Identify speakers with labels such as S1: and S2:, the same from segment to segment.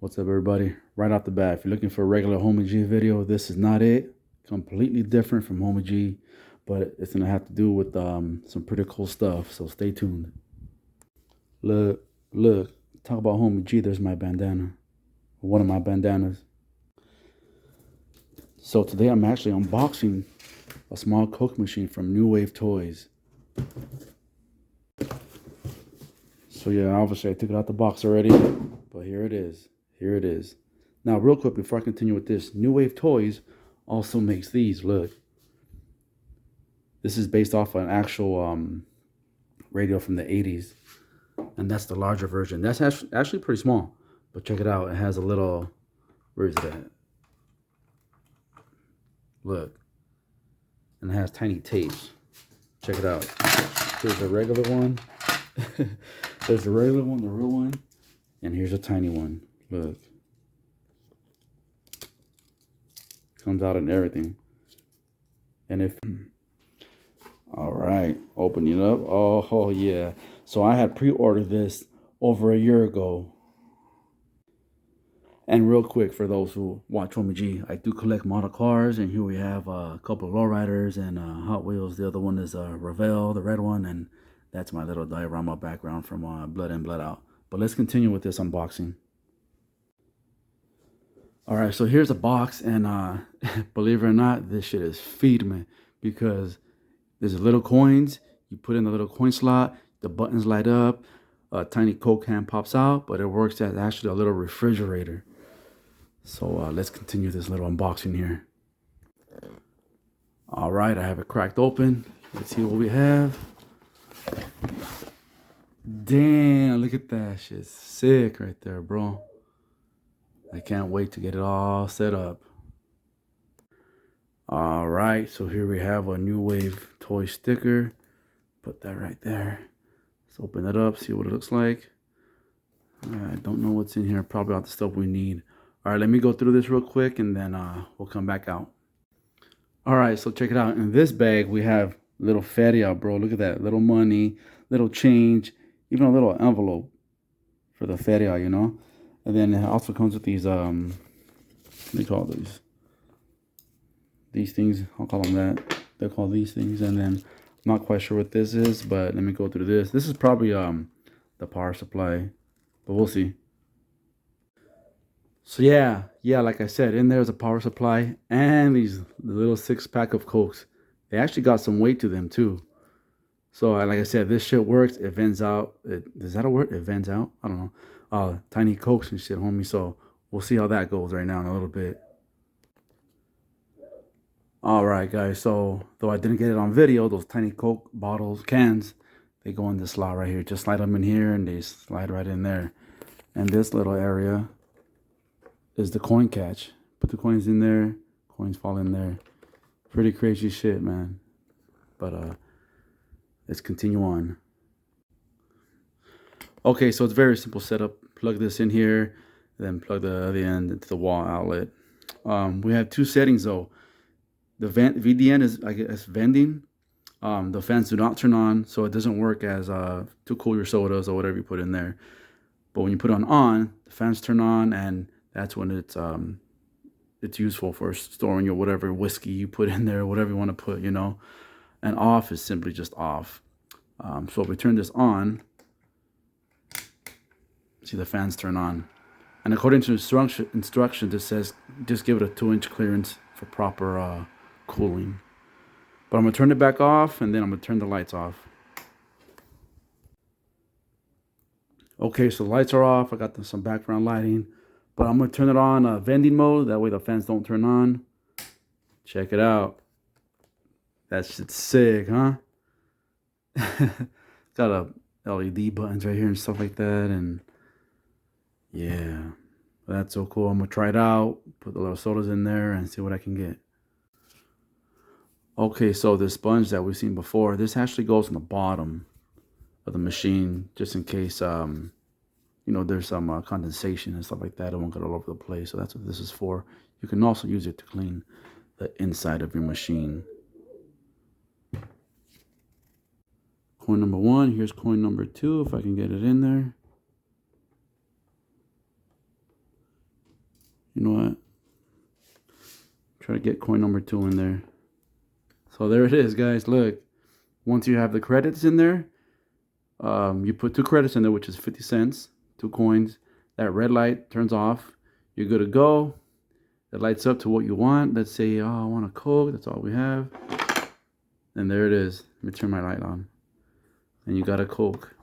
S1: What's up, everybody? Right off the bat, if you're looking for a regular Homie G video, this is not it. Completely different from Homie G, but it's gonna have to do with some pretty cool stuff. So stay tuned. Look, look. Talk about Homie G. There's my bandana, one of my bandanas. So today I'm actually unboxing a small Coke machine from New Wave Toys. So yeah, obviously I took it out the box already, but here it is. Here it is. Now, real quick, before I continue with this, New Wave Toys also makes these. Look. This is based off an actual radio from the 80s. And that's the larger version. That's actually pretty small. But check it out. It has a little... Where is that? Look. And it has tiny tapes. Check it out. Here's a regular one. There's the regular one, the real one. And here's a tiny one. Look. Comes out and everything. And if... All right. Opening it up. Oh, yeah. So I had pre-ordered this over a year ago. And real quick, for those who watch Homie G, I do collect model cars. And here we have a couple of lowriders and Hot Wheels. The other one is Revell, the red one. And that's my little diorama background from Blood In, Blood Out. But let's continue with this unboxing. All right, so here's a box, and believe it or not, this shit is feed me, because there's little coins. You put in the little coin slot, the buttons light up, a tiny Coke can pops out, but it works as actually a little refrigerator. So let's continue this little unboxing here. All right, I have it cracked open. Let's see what we have. Damn, look at that shit. Sick right there, bro. I can't wait to get it all set up. All right, so here we have a New Wave toy sticker. Put that right there. Let's open it up, see what it looks like. I don't know what's in here. Probably all the stuff we need. All right, let me go through this real quick, and then we'll come back out. All right, so check it out. In this bag, we have little feria, bro. Look at that. Little money, little change, even a little envelope for the feria, you know? And then it also comes with these, what do you call these? These things, I'll call them that. They're called these things. And then, I'm not quite sure what this is, but let me go through this. This is probably the power supply, but we'll see. So yeah, like I said, in there's a power supply and these little 6-pack of Cokes. They actually got some weight to them too. So like I said, this shit works. It vents out. Is that a word? It vents out? I don't know. Tiny Cokes and shit, homie. So we'll see how that goes right now in a little bit. All right, guys. So though I didn't get it on video, those tiny Coke bottles, cans, they go in this slot right here. Just slide them in here and they slide right in there. And this little area is the coin catch. Put the coins in there, coins fall in there. Pretty crazy shit, man. But let's continue on. Okay, so it's very simple setup. Plug this in here, then plug the other end into the wall outlet. We have two settings though. The VDN is, I guess, vending. The fans do not turn on, so it doesn't work as to cool your sodas or whatever you put in there. But when you put it on, the fans turn on, and that's when it's useful for storing your whatever whiskey you put in there, whatever you want to put, you know. And off is simply just off. So if we turn this on, see the fans turn on. And according to instructions, it says just give it a 2-inch clearance for proper cooling. But I'm going to turn it back off, and then I'm going to turn the lights off. Okay, so the lights are off. I got some background lighting. But I'm going to turn it on vending mode. That way the fans don't turn on. Check it out. That shit's sick, huh? Got a LED buttons right here and stuff like that. And yeah, that's so cool. I'm going to try it out. Put the little sodas in there and see what I can get. Okay, so the sponge that we've seen before, this actually goes on the bottom of the machine just in case, you know, there's some condensation and stuff like that. It won't get all over the place. So that's what this is for. You can also use it to clean the inside of your machine. Coin number 1. Here's coin number 2, if I can get it in there. You know what? Try to get coin number 2 in there. So there it is, guys. Look, once you have the credits in there, you put 2 credits in there, which is 50 cents, 2 coins. That red light turns off. You're good to go. It lights up to what you want. Let's say, oh, I want a Coke. That's all we have. And there it is. Let me turn my light on. And you got a Coke.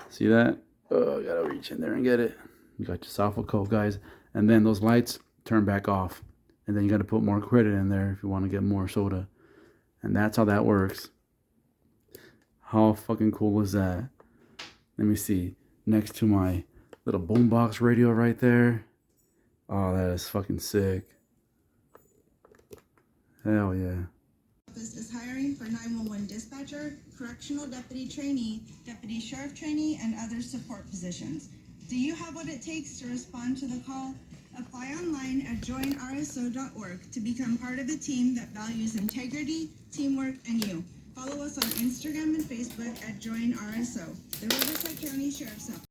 S1: See that? Oh, I gotta reach in there and get it. You got yourself a Coke, guys. And then those lights turn back off. And then you got to put more credit in there if you want to get more soda. And that's how that works. How fucking cool is that? Let me see. Next to my little boombox radio right there. Oh, that is fucking sick. Hell yeah.
S2: Office is hiring for 911 dispatcher, correctional deputy trainee, deputy sheriff trainee, and other support positions. Do you have what it takes to respond to the call? Apply online at joinrso.org to become part of a team that values integrity, teamwork, and you. Follow us on Instagram and Facebook at Join RSO, the Riverside County Sheriff's Office.